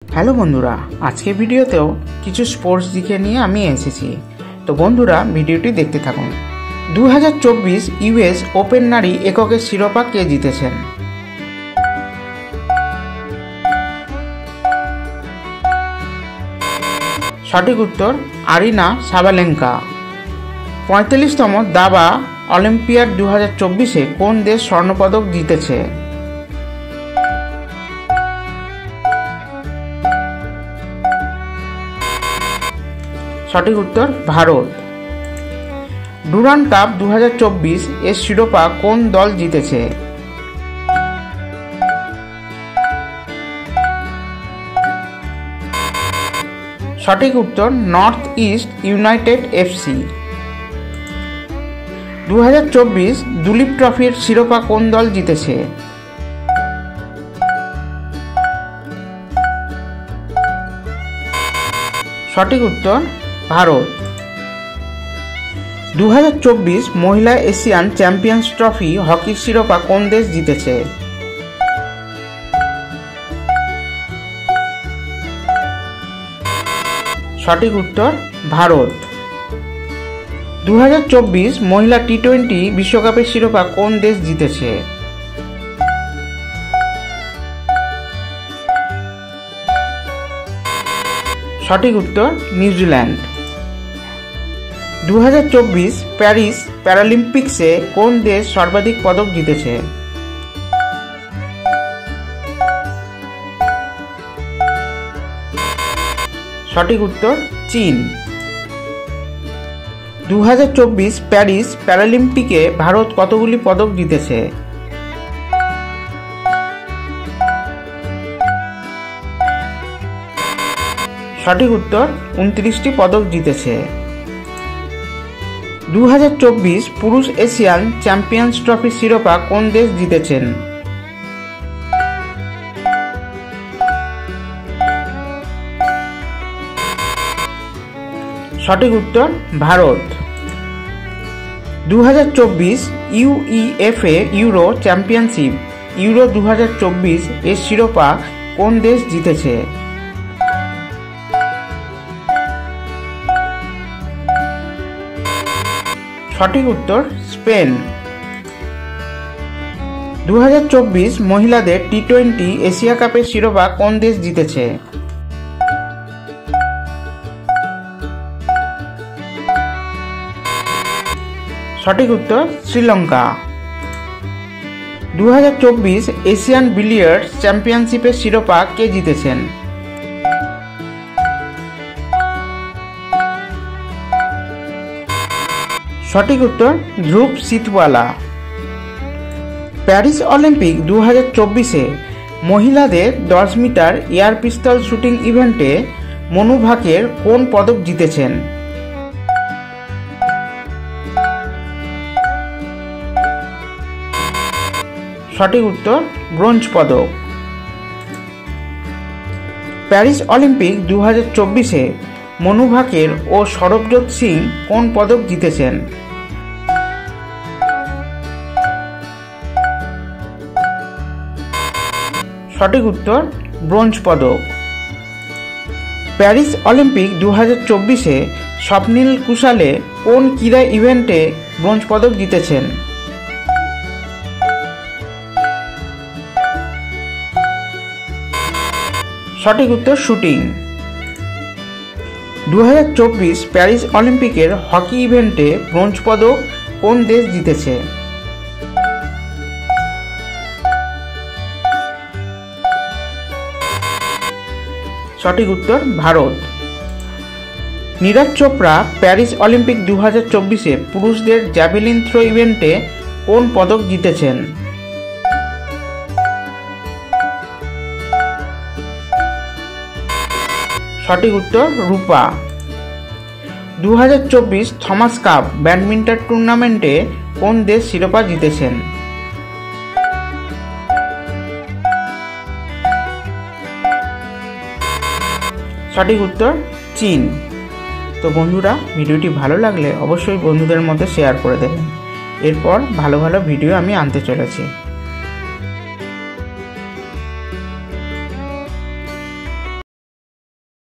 Hello বন্ধুরা, আজকে ভিডিওতেও কিছু স্পোর্টস দিকে নিয়ে আমি এসেছি। তো বন্ধুরা, ভিডিওটি দেখতে থাকুন। 2024 ইউএস ওপেন নারী এককের শিরোপা কে জিতেছেন? সঠিক উত্তর আরিনা সাবালেঙ্কা। 45তম দাবা অলিম্পিয়াড 2024-এ কোন দেশ স্বর্ণপদক জিতেছে? সঠিক উত্তর ভারত। ডুরান্ড কাপ 2024 এর শিরোপা কোন দল জিতেছে? সঠিক উত্তর north east United FC. 2024 Duleep ট্রফির শিরোপা কোন দল জিতেছে? সঠিক উত্তর ভারত। 2024 মহিলা এশিয়ান চ্যাম্পিয়ন্স ট্রফি হকির শিরোপা কোন দেশ জিতেছে? সঠিক উত্তর ভারত। 2024 মহিলা টি-20 বিশ্বকাপের শিরোপা কোন দেশ জিতেছে? সঠিক উত্তর নিউজিল্যান্ড। 2024 প্যারিস প্যারালিম্পিক্সে কোন দেশ সর্বাধিক পদক জিতেছে? সঠিক উত্তর চীন। 2024 প্যারিস প্যারালিম্পিকে ভারত কতগুলি পদক জিতেছে? সঠিক উত্তর 29টি পদক জিতেছে। 2024 পুরুষ এশিয়ান চ্যাম্পিয়ন্স ট্রফির শিরোপা কোন দেশ জিতেছেন? সঠিক উত্তর Bharat. 2024 UEFA euro championship euro 2024 এর শিরোপা কোন দেশ জিতেছে? সঠিক উত্তর স্পেন। 2024 মহিলাদের টি-20 এশিয়া কাপের শিরোপা কোন দেশ জিতেছে? সঠিক উত্তর শ্রীলঙ্কা। 2024 এশিয়ান বিলিয়ার্ডস চ্যাম্পিয়নশিপের শিরোপা কে জিতেছেন? সঠিক উত্তর ধ্রুব সিতওয়ালা। প্যারিস অলিম্পিক 2024-এ মহিলাদের 10 মিটার এয়ার পিস্তল শুটিং ইভেন্টে মনু ভাকের কোন পদক জিতেছেন? সঠিক উত্তর ব্রোঞ্জ পদক। প্যারিস অলিম্পিক 2024-এ মনু ভাকের ও সরবজোৎ সিং কোন পদক জিতেছেন? সঠিক উত্তর ব্রোঞ্জ পদক। প্যারিস অলিম্পিক 2024-এ স্বপ্নিল কুশালে কোন ক্রীড়া ইভেন্টে ব্রোঞ্জ পদক জিতেছেন? সঠিক উত্তর শুটিং। 2024 প্যারিস অলিম্পিকের হকি ইভেন্টে ব্রোঞ্জ পদক কোন দেশ জিতেছে? সঠিক উত্তর ভারত। নীরজ চোপড়া প্যারিস অলিম্পিক 2024-এ পুরুষদের জ্যাভেলিন থ্রো ইভেন্টে কোন পদক জিতেছেন? সঠিক উত্তর রূপা। 2024 থমাস কাপ ব্যাডমিন্টন টুর্নামেন্টে কোন দেশ শিরোপা জিতেছেন? সঠিক উত্তর চীন। তো বন্ধুরা, ভিডিওটি ভালো লাগলে অবশ্যই বন্ধুদের মধ্যে শেয়ার করে দেবেন। এরপর ভালো ভালো ভিডিও আমি আনতে চলেছি।